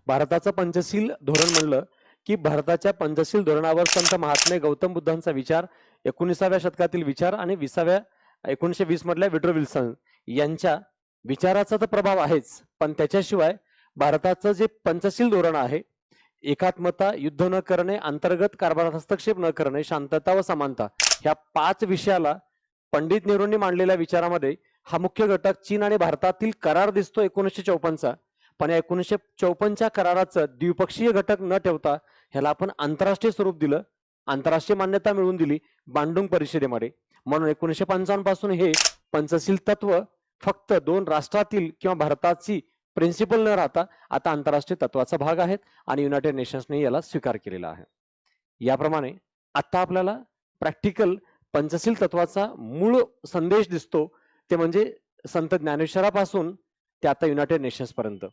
भारताचं पंचशील धोरण म्हणलं की भारताच्या पंचशील धोरणावर संत महात्मे गौतम बुद्धांचा विचार, 19व्या शतकातील विचार आणि 1920 मधल्या विड्रो विल्सन यांच्या विचाराचा तर प्रभाव आहेच, पण त्याच्याशिवाय भारताचं जे पंचशील धोरण आहे, एकात्मता, युद्ध न करणे, अंतर्गत कारभारात हस्तक्षेप न करणे, शांतता व समानता, ह्या 5 विषयाला पंडित नेहरूंनी मांडलेल्या विचारामध्ये हा मुख्य घटक चीन आणि भारतातील करार दिसतो 1954चा. पण या 1954च्या कराराचं द्विपक्षीय घटक न ठेवता ह्याला आपण आंतरराष्ट्रीय स्वरूप दिलं, आंतरराष्ट्रीय मान्यता मिळवून दिली बांडुंग परिषदेमध्ये. म्हणून 1955 पासून हे पंचशील तत्व फक्त 2 राष्ट्रातील किंवा भारताची प्रिन्सिपल न राहता आता आंतरराष्ट्रीय तत्वाचा भाग आहेत आणि युनायटेड नेशन्सने याला स्वीकार केलेला आहे. याप्रमाणे आता आपल्याला प्रॅक्टिकल पंचशील तत्वाचा मूळ संदेश दिसतो, ते म्हणजे संत ज्ञानेश्वरापासून ते आता युनायटेड नेशन्स पर्यंत.